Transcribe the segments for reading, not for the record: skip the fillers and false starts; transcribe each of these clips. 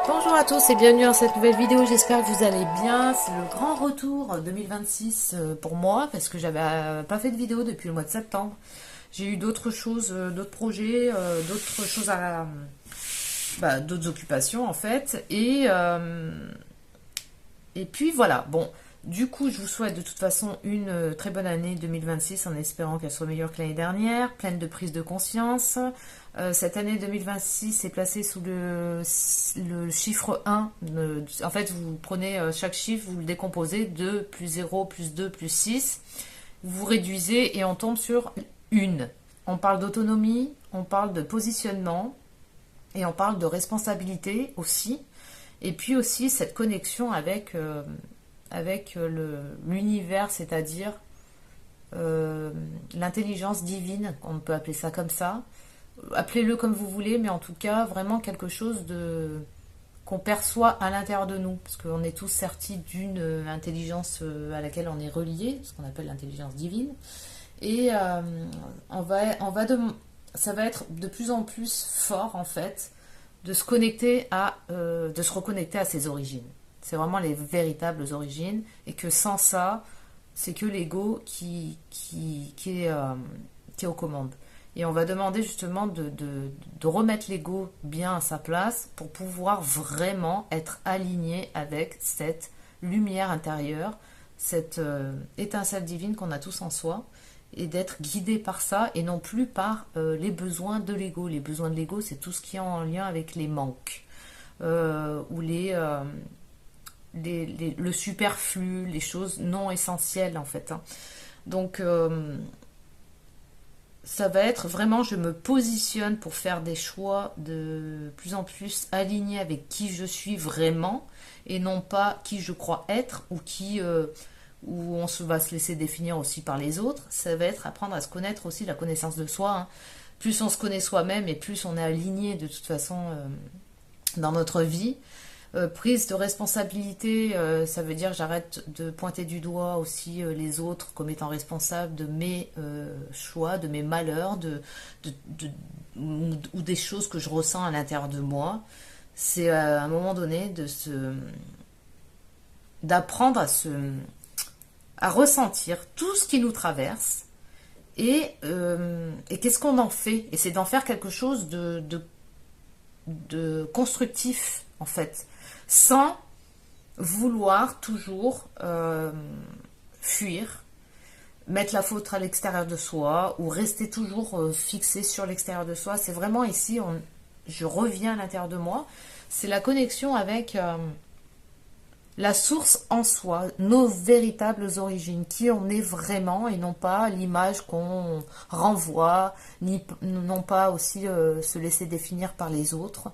Bonjour à tous et bienvenue dans cette nouvelle vidéo, j'espère que vous allez bien. C'est le grand retour 2026 pour moi parce que j'avais pas fait de vidéo depuis le mois de septembre. J'ai eu d'autres choses, d'autres projets, d'autres choses d'autres occupations en fait. Et puis voilà, bon, du coup je vous souhaite de toute façon une très bonne année 2026 en espérant qu'elle soit meilleure que l'année dernière, pleine de prise de conscience. Cette année 2026 est placée sous le chiffre 1. En fait, vous prenez chaque chiffre, vous le décomposez, 2 plus 0 plus 2 plus 6. Vous réduisez et on tombe sur une. On parle d'autonomie, on parle de positionnement et on parle de responsabilité aussi. Et puis aussi cette connexion avec l'univers, c'est-à-dire l'intelligence divine, on peut appeler ça comme ça. Appelez-le comme vous voulez, mais en tout cas, vraiment quelque chose qu'on perçoit à l'intérieur de nous, parce qu'on est tous sertis d'une intelligence à laquelle on est relié, ce qu'on appelle l'intelligence divine, et ça va être de plus en plus fort en fait, de se reconnecter à ses origines. C'est vraiment les véritables origines, et que sans ça, c'est que l'ego qui est aux commandes. Et on va demander justement de remettre l'ego bien à sa place pour pouvoir vraiment être aligné avec cette lumière intérieure, cette étincelle divine qu'on a tous en soi, et d'être guidé par ça et non plus par les besoins de l'ego. Les besoins de l'ego, c'est tout ce qui est en lien avec les manques, ou le superflu, les choses non essentielles en fait. Hein. Donc ça va être vraiment, je me positionne pour faire des choix de plus en plus alignés avec qui je suis vraiment et non pas qui je crois être où va se laisser définir aussi par les autres. Ça va être apprendre à se connaître aussi, la connaissance de soi. Hein. Plus on se connaît soi-même et plus on est aligné de toute façon dans notre vie. Prise de responsabilité, ça veut dire j'arrête de pointer du doigt aussi les autres comme étant responsables de mes choix, de mes malheurs, ou des choses que je ressens à l'intérieur de moi. C'est à un moment donné d'apprendre à ressentir tout ce qui nous traverse et qu'est-ce qu'on en fait. Et c'est d'en faire quelque chose de constructif en fait, sans vouloir toujours fuir, mettre la faute à l'extérieur de soi ou rester toujours fixé sur l'extérieur de soi. C'est vraiment ici, je reviens à l'intérieur de moi. C'est la connexion avec la source en soi, nos véritables origines, qui on est vraiment et non pas l'image qu'on renvoie, non pas aussi se laisser définir par les autres.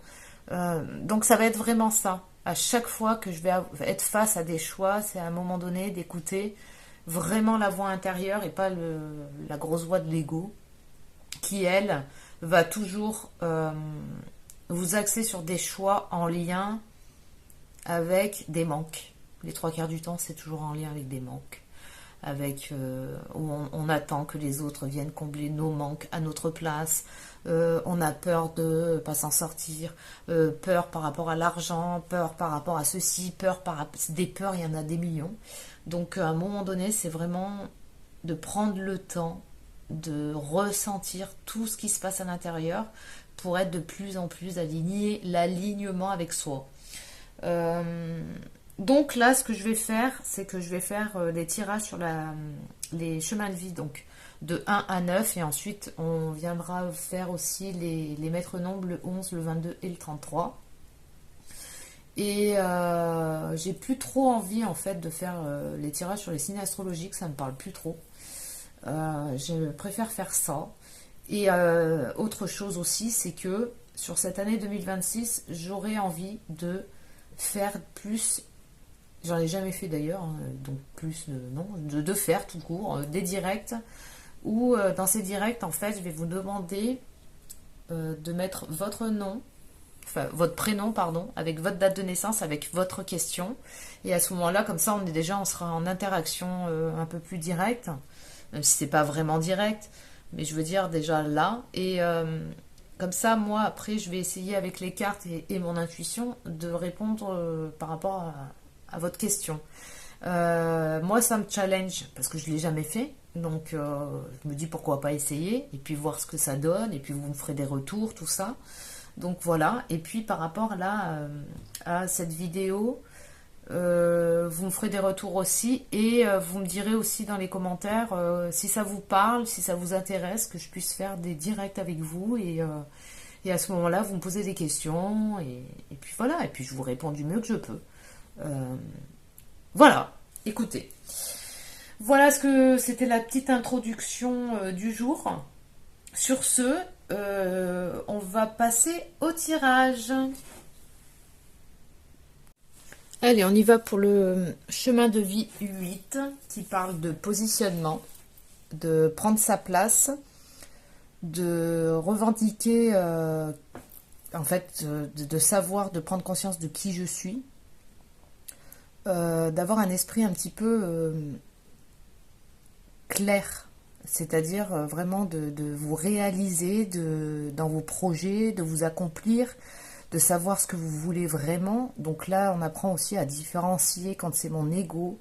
Donc ça va être vraiment ça. À chaque fois que je vais être face à des choix, c'est à un moment donné d'écouter vraiment la voix intérieure et pas la grosse voix de l'ego qui, elle, va toujours vous axer sur des choix en lien avec des manques. Les trois quarts du temps, c'est toujours en lien avec des manques. Où on attend que les autres viennent combler nos manques à notre place. On a peur de ne pas s'en sortir, peur par rapport à l'argent, peur par rapport à ceci, des peurs, il y en a des millions. Donc à un moment donné, c'est vraiment de prendre le temps de ressentir tout ce qui se passe à l'intérieur pour être de plus en plus aligné, l'alignement avec soi. Donc là, ce que je vais faire, c'est que je vais faire des tirages sur les chemins de vie, donc de 1 à 9, et ensuite on viendra faire aussi les maîtres nombres, le 11, le 22 et le 33. Et j'ai plus trop envie en fait de faire les tirages sur les signes astrologiques, ça me parle plus trop. Je préfère faire ça. Et autre chose aussi, c'est que sur cette année 2026, j'aurais envie de faire plus, j'en ai jamais fait d'ailleurs, hein, donc plus non, de faire tout court des directs où dans ces directs en fait je vais vous demander de mettre votre nom, enfin votre prénom pardon, avec votre date de naissance, avec votre question, et à ce moment-là comme ça on sera en interaction un peu plus directe, même si c'est pas vraiment direct, mais je veux dire déjà là, et Comme ça, moi, après, je vais essayer avec les cartes et mon intuition de répondre par rapport à votre question. Moi, ça me challenge parce que je ne l'ai jamais fait. Donc, je me dis pourquoi pas essayer et puis voir ce que ça donne. Et puis, vous me ferez des retours, tout ça. Donc, voilà. Et puis, par rapport là à cette vidéo, vous me ferez des retours aussi. Et vous me direz aussi dans les commentaires si ça vous parle, si ça vous intéresse, que je puisse faire des directs avec vous. Et à ce moment-là, vous me posez des questions. Et puis, voilà. Et puis, je vous réponds du mieux que je peux. Euh, voilà, écoutez. Voilà ce que c'était la petite introduction du jour. Sur ce, on va passer au tirage. Allez, on y va pour le chemin de vie 8 qui parle de positionnement, de prendre sa place, de revendiquer, en fait, de savoir, de prendre conscience de qui je suis, d'avoir un esprit un petit peu clair, c'est-à-dire vraiment de vous réaliser dans vos projets, de vous accomplir, de savoir ce que vous voulez vraiment. Donc là, on apprend aussi à différencier quand c'est mon ego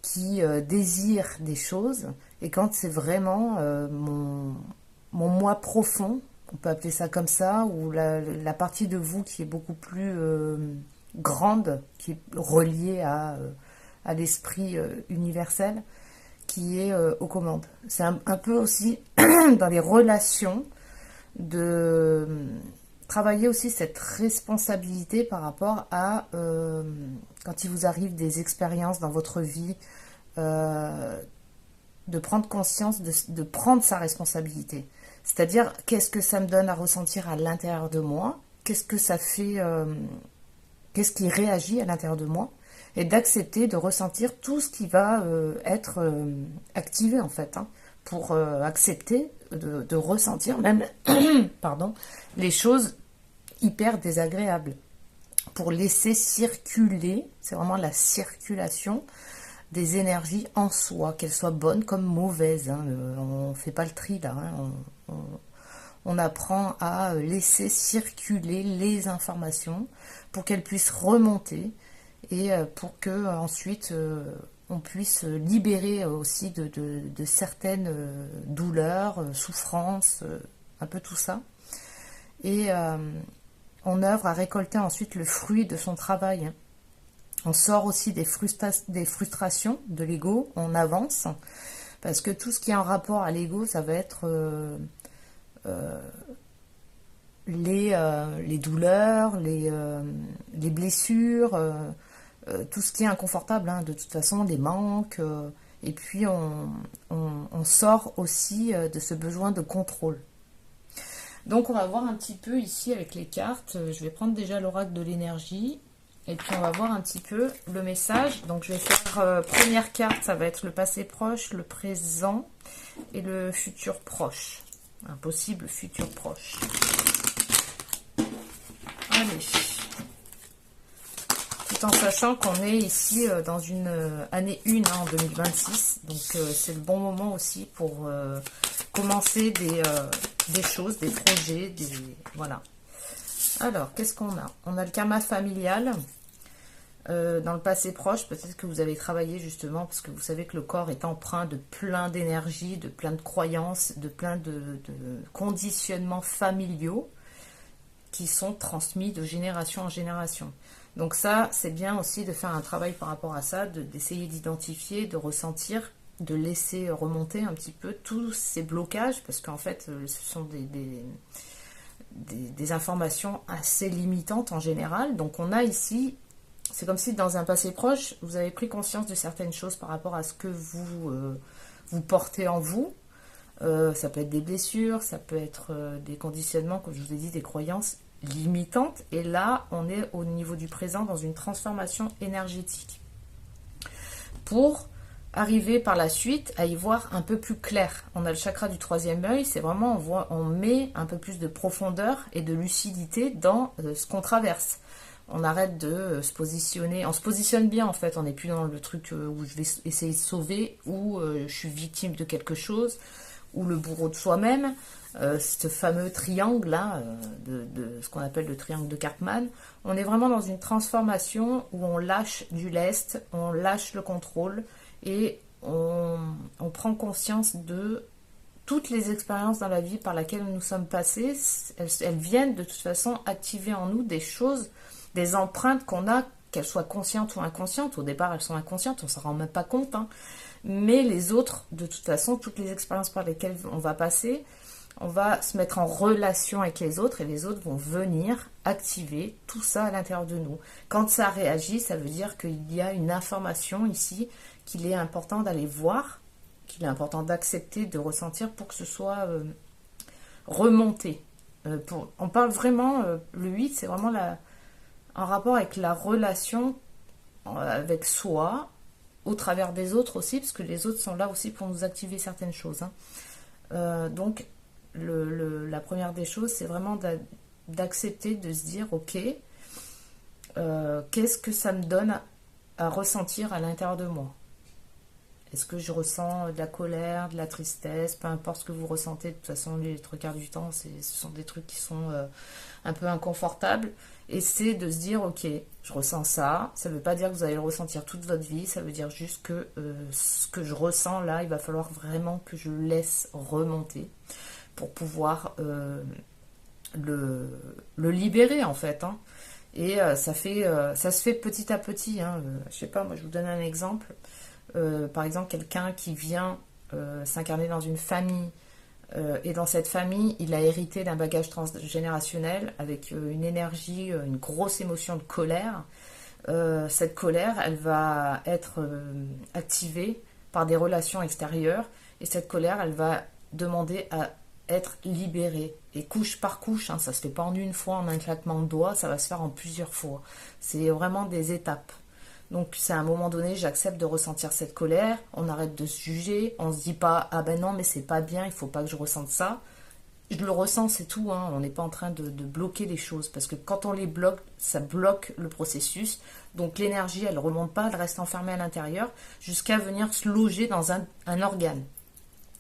qui désire des choses et quand c'est vraiment mon moi profond, on peut appeler ça comme ça, ou la partie de vous qui est beaucoup plus grande, qui est reliée à l'esprit universel, qui est aux commandes. C'est un peu aussi dans les relations de travailler aussi cette responsabilité par rapport à quand il vous arrive des expériences dans votre vie, de prendre conscience, de prendre sa responsabilité. C'est-à-dire, qu'est-ce que ça me donne à ressentir à l'intérieur de moi, qu'est-ce que ça fait, qu'est-ce qui réagit à l'intérieur de moi, et d'accepter de ressentir tout ce qui va être activé en fait, hein, pour accepter de ressentir même pardon, les choses hyper désagréables, pour laisser circuler, c'est vraiment la circulation des énergies en soi, qu'elles soient bonnes comme mauvaises, hein, on ne fait pas le tri là, hein, on apprend à laisser circuler les informations pour qu'elles puissent remonter et pour que ensuite on puisse libérer aussi de certaines douleurs, souffrances, un peu tout ça. Et on œuvre à récolter ensuite le fruit de son travail, hein. On sort aussi des frustrations de l'ego, on avance, parce que tout ce qui est en rapport à l'ego, ça va être les douleurs, les blessures, tout ce qui est inconfortable, hein, de toute façon, les manques, et puis on sort aussi de ce besoin de contrôle. Donc on va voir un petit peu ici avec les cartes, je vais prendre déjà l'oracle de l'énergie, et puis on va voir un petit peu le message. Donc je vais faire première carte, ça va être le passé proche, le présent et le futur proche. Un possible futur proche. Allez. Tout en sachant qu'on est ici dans une année 1 hein, en 2026. Donc c'est le bon moment aussi pour commencer des choses, des projets, voilà. Alors, qu'est-ce qu'on a? On a le karma familial. Dans le passé proche, peut-être que vous avez travaillé justement, parce que vous savez que le corps est empreint de plein d'énergie, de plein de croyances, de plein de conditionnements familiaux qui sont transmis de génération en génération. Donc ça, c'est bien aussi de faire un travail par rapport à ça, d'essayer d'identifier, de ressentir, de laisser remonter un petit peu tous ces blocages, parce qu'en fait, ce sont des informations assez limitantes en général. Donc on a ici, c'est comme si dans un passé proche, vous avez pris conscience de certaines choses par rapport à ce que vous portez en vous. Ça peut être des blessures, ça peut être des conditionnements, comme je vous ai dit, des croyances limitantes. Et là, on est au niveau du présent dans une transformation énergétique. Pour arriver par la suite à y voir un peu plus clair. On a le chakra du troisième œil, c'est vraiment, on met un peu plus de profondeur et de lucidité dans ce qu'on traverse. On arrête de se positionner, on se positionne bien en fait, on n'est plus dans le truc où je vais essayer de sauver, où je suis victime de quelque chose, ou le bourreau de soi-même. ce fameux triangle là, de ce qu'on appelle le triangle de Karpman. On est vraiment dans une transformation où on lâche du lest, on lâche le contrôle et on prend conscience de toutes les expériences dans la vie par lesquelles nous sommes passés. Elles viennent de toute façon activer en nous des choses, des empreintes qu'on a, qu'elles soient conscientes ou inconscientes. Au départ, elles sont inconscientes, on ne s'en rend même pas compte, hein. Mais les autres, de toute façon, toutes les expériences par lesquelles on va passer, on va se mettre en relation avec les autres et les autres vont venir activer tout ça à l'intérieur de nous. Quand ça réagit, ça veut dire qu'il y a une information ici qu'il est important d'aller voir, qu'il est important d'accepter, de ressentir pour que ce soit remonté. On parle vraiment, le 8, c'est vraiment en rapport avec la relation avec soi, au travers des autres aussi, parce que les autres sont là aussi pour nous activer certaines choses, hein. Donc, la première des choses, c'est vraiment d'accepter, de se dire, ok, qu'est-ce que ça me donne à ressentir à l'intérieur de moi? Est-ce que je ressens de la colère, de la tristesse, peu importe ce que vous ressentez, de toute façon, les trois quarts du temps, ce sont des trucs qui sont un peu inconfortables. Et c'est de se dire, ok, je ressens ça, ça ne veut pas dire que vous allez le ressentir toute votre vie, ça veut dire juste que ce que je ressens là, il va falloir vraiment que je le laisse remonter pour pouvoir le libérer en fait, hein. Et ça se fait petit à petit, hein. Je sais pas, moi je vous donne un exemple. Par exemple, quelqu'un qui vient s'incarner dans une famille et dans cette famille, il a hérité d'un bagage transgénérationnel avec une énergie, une grosse émotion de colère. Cette colère, elle va être activée par des relations extérieures et cette colère, elle va demander à être libérée. Et couche par couche, hein, ça se fait pas en une fois, en un claquement de doigts, ça va se faire en plusieurs fois. C'est vraiment des étapes. Donc c'est à un moment donné, j'accepte de ressentir cette colère, on arrête de se juger, on se dit pas « Ah ben non, mais c'est pas bien, il faut pas que je ressente ça ». Je le ressens, c'est tout, hein. On n'est pas en train de bloquer les choses, parce que quand on les bloque, ça bloque le processus. Donc l'énergie, elle remonte pas, elle reste enfermée à l'intérieur, jusqu'à venir se loger dans un organe.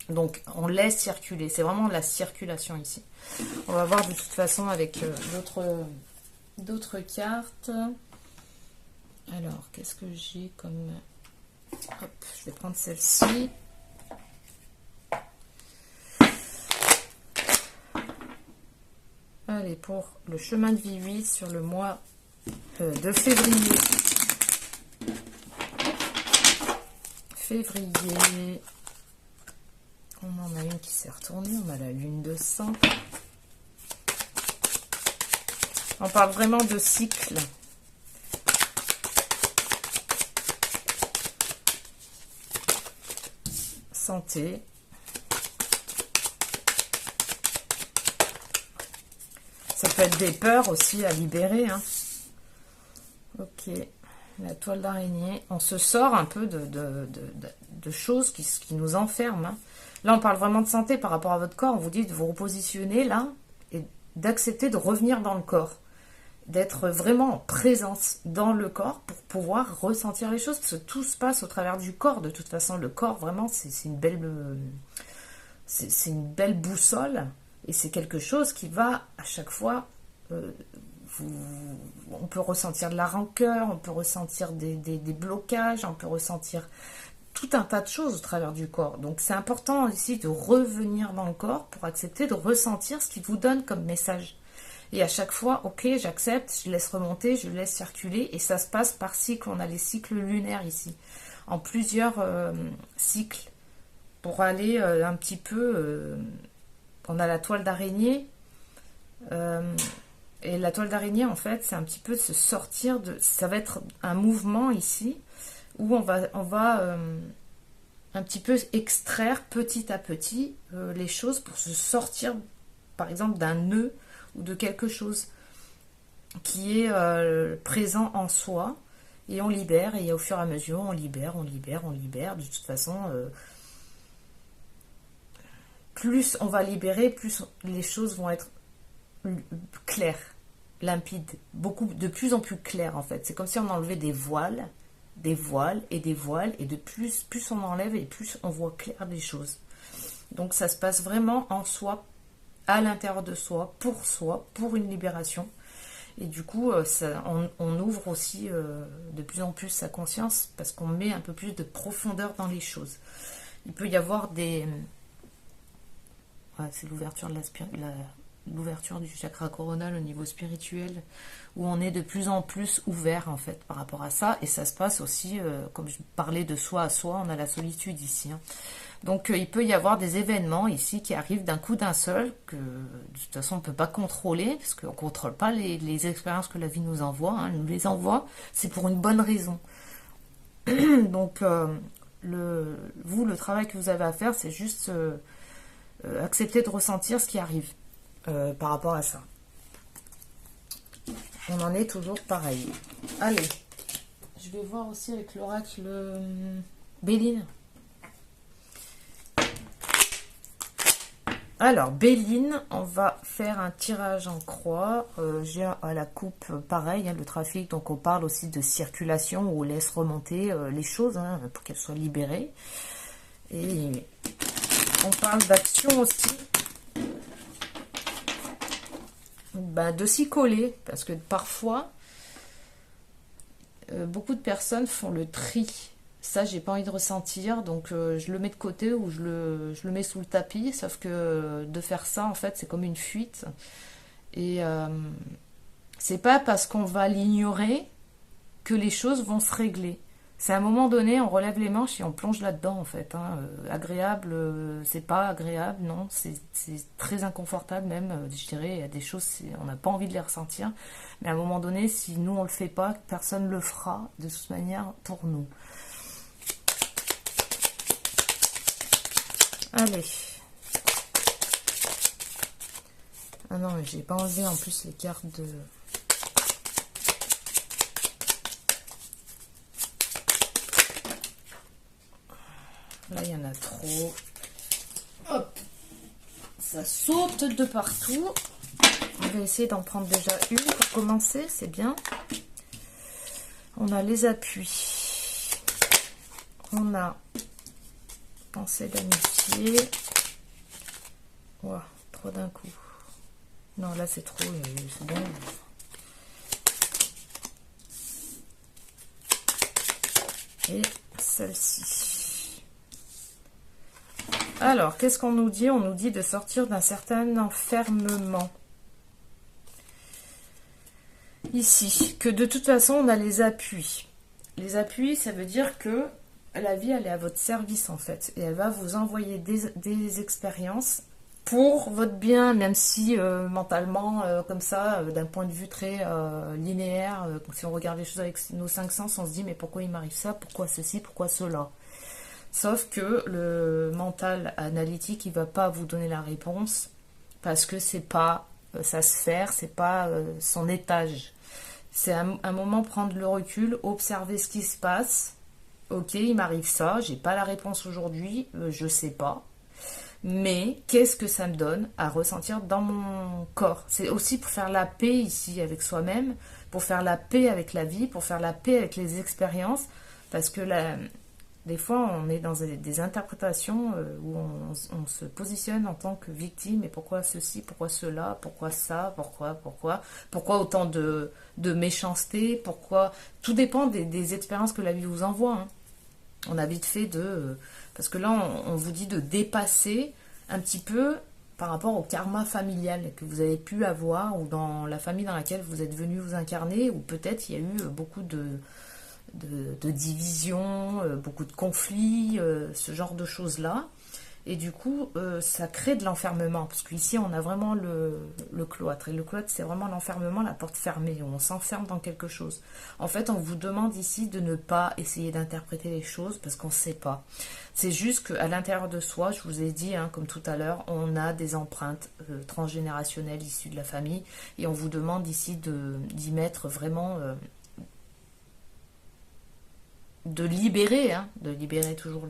Donc on laisse circuler, c'est vraiment la circulation ici. On va voir de toute façon avec d'autres cartes. Alors, qu'est-ce que j'ai comme... Hop, je vais prendre celle-ci. Allez, pour le chemin de vie 8 sur le mois de février. On en a une qui s'est retournée, on a la lune de sang. On parle vraiment de cycle. Santé. Ça peut être des peurs aussi à libérer, hein. Ok, la toile d'araignée. On se sort un peu de choses qui nous enferment, hein. Là, on parle vraiment de santé par rapport à votre corps. On vous dit de vous repositionner là et d'accepter de revenir dans le corps. D'être vraiment en présence dans le corps pour pouvoir ressentir les choses, parce que tout se passe au travers du corps. De toute façon, le corps, vraiment, c'est une belle boussole, et c'est quelque chose qui va, à chaque fois, on peut ressentir de la rancœur, on peut ressentir des blocages, on peut ressentir tout un tas de choses au travers du corps. Donc, c'est important ici de revenir dans le corps pour accepter de ressentir ce qu'il vous donne comme message. Et à chaque fois, ok, j'accepte, je laisse remonter, je laisse circuler, et ça se passe par cycle. On a les cycles lunaires ici, en plusieurs cycles, pour aller un petit peu... on a la toile d'araignée, et la toile d'araignée, en fait, c'est un petit peu de se sortir de... Ça va être un mouvement ici, où on va un petit peu extraire petit à petit les choses pour se sortir, par exemple, d'un nœud, ou de quelque chose qui est présent en soi, et on libère, et au fur et à mesure on libère. De toute façon, plus on va libérer, plus les choses vont être claires, limpides, de plus en plus claires en fait. C'est comme si on enlevait des voiles, et de plus on enlève, et plus on voit clair les choses. Donc ça se passe vraiment en soi, à l'intérieur de soi, pour une libération. Et du coup, on ouvre aussi de plus en plus sa conscience parce qu'on met un peu plus de profondeur dans les choses. Il peut y avoir des... Ouais, c'est l'ouverture de l'ouverture du chakra coronal au niveau spirituel, où on est de plus en plus ouvert en fait par rapport à ça. Et ça se passe aussi, comme je parlais de soi à soi, on a la solitude ici. Hein. Donc il peut y avoir des événements ici qui arrivent d'un coup d'un seul, que de toute façon on ne peut pas contrôler, parce qu'on ne contrôle pas les expériences que la vie nous envoie, hein, elle nous les envoie, c'est pour une bonne raison. Donc le travail que vous avez à faire, c'est juste accepter de ressentir ce qui arrive par rapport à ça. On en est toujours pareil. Allez, je vais voir aussi avec l'oracle Béline. Alors, Béline, on va faire un tirage en croix. J'ai à la coupe, pareil, hein, le trafic. Donc, on parle aussi de circulation où on laisse remonter les choses hein, pour qu'elles soient libérées. Et on parle d'action aussi. Ben, de s'y coller. Parce que parfois, beaucoup de personnes font le tri. Ça, j'ai pas envie de ressentir, donc je le mets de côté ou je le mets sous le tapis, sauf que de faire ça, en fait, c'est comme une fuite. Et c'est pas parce qu'on va l'ignorer que les choses vont se régler. C'est à un moment donné, on relève les manches et on plonge là-dedans, en fait. Hein. Agréable, c'est pas agréable, non, c'est très inconfortable même, je dirais, il y a des choses, on n'a pas envie de les ressentir. Mais à un moment donné, si nous, on le fait pas, personne ne le fera, de toute manière, pour nous. Allez. Ah non, mais j'ai pas enlevé en plus les cartes de... Là, il y en a trop. Hop. Ça saute de partout. On va essayer d'en prendre déjà une pour commencer, c'est bien. On a les appuis. On a pensée d'amitié. Ouah, trop d'un coup. Non, là c'est trop, c'est bon. Et celle-ci. Alors, qu'est-ce qu'on nous dit? On nous dit de sortir d'un certain enfermement. Ici, que de toute façon, on a les appuis. Les appuis, ça veut dire que la vie, elle est à votre service, en fait. Et elle va vous envoyer des expériences pour votre bien, même si mentalement, comme ça, d'un point de vue très linéaire, si on regarde les choses avec nos cinq sens, on se dit, mais pourquoi il m'arrive ça? Pourquoi ceci? Pourquoi cela? Sauf que le mental analytique, il va pas vous donner la réponse parce que c'est pas sa sphère, c'est pas son étage. C'est un moment prendre le recul, observer ce qui se passe. Ok, il m'arrive ça, j'ai pas la réponse aujourd'hui, je sais pas. Mais qu'est-ce que ça me donne à ressentir dans mon corps? C'est aussi pour faire la paix ici avec soi-même, pour faire la paix avec la vie, pour faire la paix avec les expériences, parce que des fois, on est dans des interprétations où on se positionne en tant que victime. Et pourquoi ceci, pourquoi cela, pourquoi ça, pourquoi autant de méchanceté, pourquoi... Tout dépend des expériences que la vie vous envoie. Hein. On a vite fait de... parce que là, on vous dit de dépasser un petit peu par rapport au karma familial que vous avez pu avoir ou dans la famille dans laquelle vous êtes venu vous incarner, ou peut-être il y a eu beaucoup de divisions, beaucoup de conflits, ce genre de choses-là. Et du coup, ça crée de l'enfermement, parce qu'ici, on a vraiment le cloître. Et le cloître, c'est vraiment l'enfermement, la porte fermée, où on s'enferme dans quelque chose. En fait, on vous demande ici de ne pas essayer d'interpréter les choses, parce qu'on ne sait pas. C'est juste qu'à l'intérieur de soi, je vous ai dit, hein, comme tout à l'heure, on a des empreintes transgénérationnelles issues de la famille, et on vous demande ici d'y mettre vraiment... de libérer toujours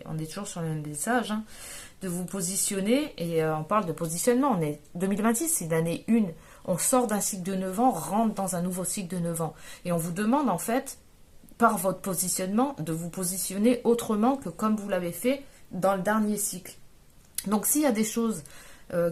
on est toujours sur le même message, hein, de vous positionner, et on parle de positionnement, on est 2026, c'est l'année 1, on sort d'un cycle de 9 ans, rentre dans un nouveau cycle de 9 ans, et on vous demande en fait, par votre positionnement, de vous positionner autrement que comme vous l'avez fait dans le dernier cycle. Donc s'il y a des choses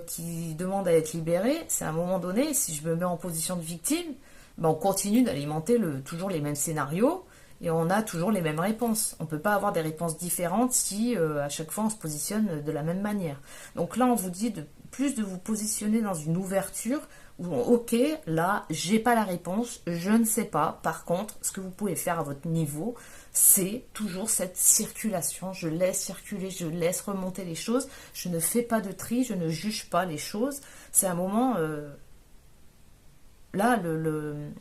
qui demande à être libéré, c'est à un moment donné, si je me mets en position de victime, ben on continue d'alimenter toujours les mêmes scénarios et on a toujours les mêmes réponses. On ne peut pas avoir des réponses différentes si à chaque fois on se positionne de la même manière. Donc là, on vous dit de plus de vous positionner dans une ouverture où, ok, là, j'ai pas la réponse, je ne sais pas. Par contre, ce que vous pouvez faire à votre niveau, c'est toujours cette circulation. Je laisse circuler, je laisse remonter les choses. Je ne fais pas de tri, je ne juge pas les choses. C'est un moment... là, le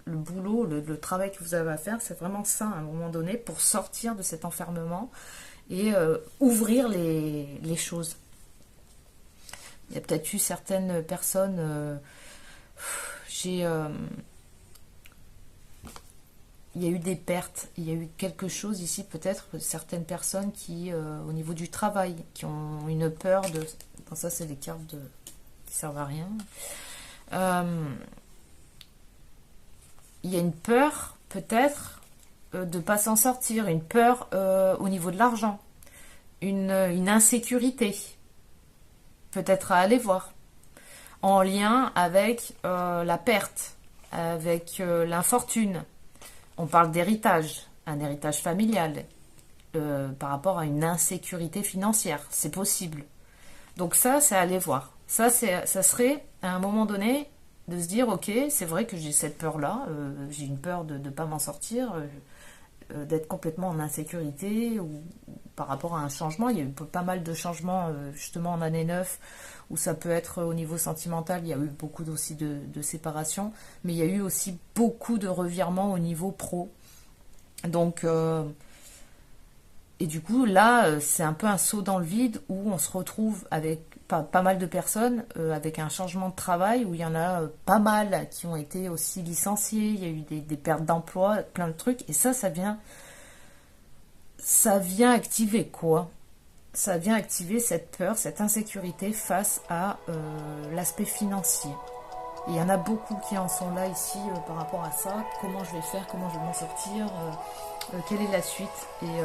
boulot, le travail que vous avez à faire, c'est vraiment ça, à un moment donné, pour sortir de cet enfermement et ouvrir les choses. Il y a peut-être eu certaines personnes... il y a eu des pertes, il y a eu quelque chose ici, peut-être certaines personnes qui, au niveau du travail, qui ont une peur de... Bon, ça, c'est des cartes qui servent à rien. Il y a une peur, peut-être, de ne pas s'en sortir, une peur au niveau de l'argent, une insécurité, peut-être à aller voir, en lien avec la perte, avec l'infortune. On parle d'héritage, un héritage familial, par rapport à une insécurité financière. C'est possible. Donc ça, c'est aller voir. Ça serait, à un moment donné, de se dire, ok, c'est vrai que j'ai cette peur-là, j'ai une peur de ne pas m'en sortir, d'être complètement en insécurité, ou par rapport à un changement. Il y a eu pas mal de changements, justement, en année 9, où ça peut être au niveau sentimental, il y a eu beaucoup aussi de séparation, mais il y a eu aussi beaucoup de revirements au niveau pro. Donc, et du coup, là, c'est un peu un saut dans le vide où on se retrouve avec pas mal de personnes, avec un changement de travail, où il y en a pas mal qui ont été aussi licenciés, il y a eu des pertes d'emploi, plein de trucs, et ça vient activer quoi? Ça vient activer cette peur, cette insécurité face à l'aspect financier. Et il y en a beaucoup qui en sont là ici par rapport à ça. Comment je vais faire, comment je vais m'en sortir, quelle est la suite. Et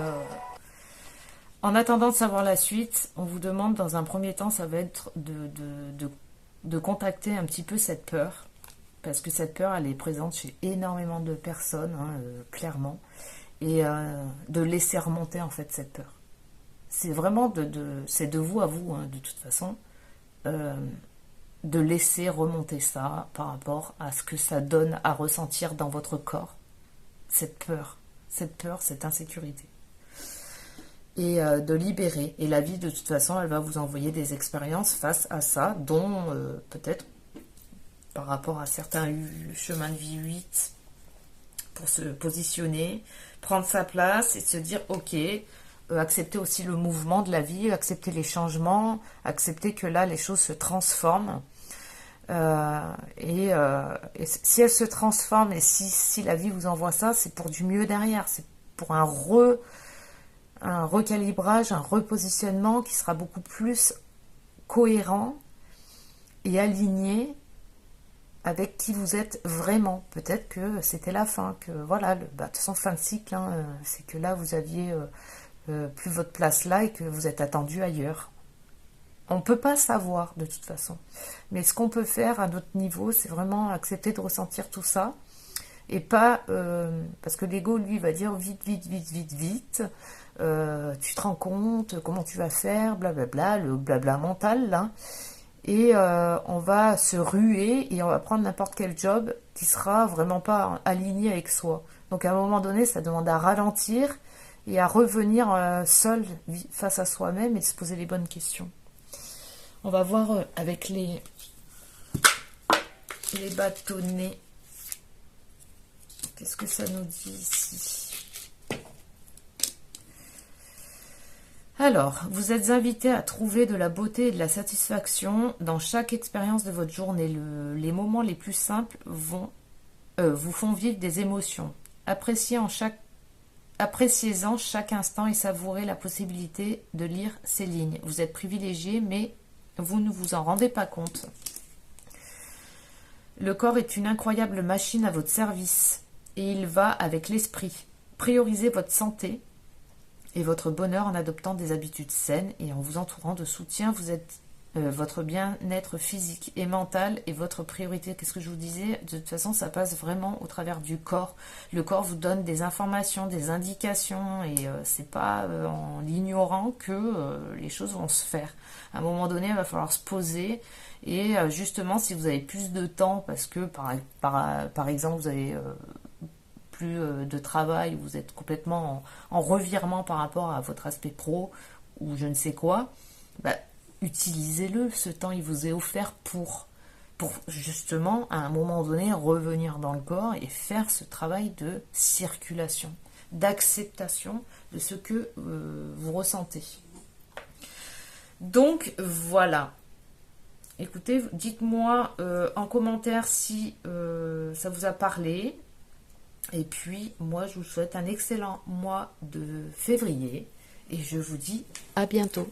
en attendant de savoir la suite, on vous demande dans un premier temps, ça va être de contacter un petit peu cette peur. Parce que cette peur, elle est présente chez énormément de personnes, hein, clairement. Et de laisser remonter en fait cette peur. C'est vraiment c'est de vous à vous, hein, de toute façon, de laisser remonter ça par rapport à ce que ça donne à ressentir dans votre corps. Cette peur, cette insécurité. Et de libérer. Et la vie, de toute façon, elle va vous envoyer des expériences face à ça, dont peut-être par rapport à certains chemins de vie 8, pour se positionner, prendre sa place et se dire, ok, accepter aussi le mouvement de la vie, accepter les changements, accepter que là, les choses se transforment. Et si elles se transforment et si la vie vous envoie ça, c'est pour du mieux derrière. C'est pour un recalibrage, un repositionnement qui sera beaucoup plus cohérent et aligné avec qui vous êtes vraiment. Peut-être que c'était la fin, que voilà, de toute façon, fin de cycle, hein, c'est que là, vous aviez plus votre place là et que vous êtes attendu ailleurs. On ne peut pas savoir de toute façon. Mais ce qu'on peut faire à notre niveau, c'est vraiment accepter de ressentir tout ça. Et pas... parce que l'ego, lui, va dire vite, vite, vite, vite, vite. Tu te rends compte, comment tu vas faire, blablabla, le blabla mental, là. Et on va se ruer et on va prendre n'importe quel job qui sera vraiment pas aligné avec soi. Donc à un moment donné, ça demande à ralentir et à revenir seul face à soi-même et se poser les bonnes questions. On va voir avec les bâtonnets. Qu'est-ce que ça nous dit ici? Alors, vous êtes invité à trouver de la beauté et de la satisfaction dans chaque expérience de votre journée. Les moments les plus simples vous font vivre des émotions. Appréciez-en chaque instant et savourez la possibilité de lire ces lignes. Vous êtes privilégié, mais vous ne vous en rendez pas compte. Le corps est une incroyable machine à votre service et il va avec l'esprit. Priorisez votre santé et votre bonheur en adoptant des habitudes saines et en vous entourant de soutien. Vous êtes votre bien-être physique et mental est votre priorité. Qu'est-ce que je vous disais? De toute façon, ça passe vraiment au travers du corps. Le corps vous donne des informations, des indications, et c'est pas en l'ignorant que les choses vont se faire. À un moment donné, il va falloir se poser, et justement, si vous avez plus de temps, parce que par exemple, vous avez plus de travail, vous êtes complètement en revirement par rapport à votre aspect pro, ou je ne sais quoi, bah, utilisez-le, ce temps il vous est offert pour justement à un moment donné revenir dans le corps et faire ce travail de circulation, d'acceptation de ce que vous ressentez. Donc voilà. Écoutez, dites-moi en commentaire si ça vous a parlé. Et puis moi je vous souhaite un excellent mois de février et je vous dis à bientôt.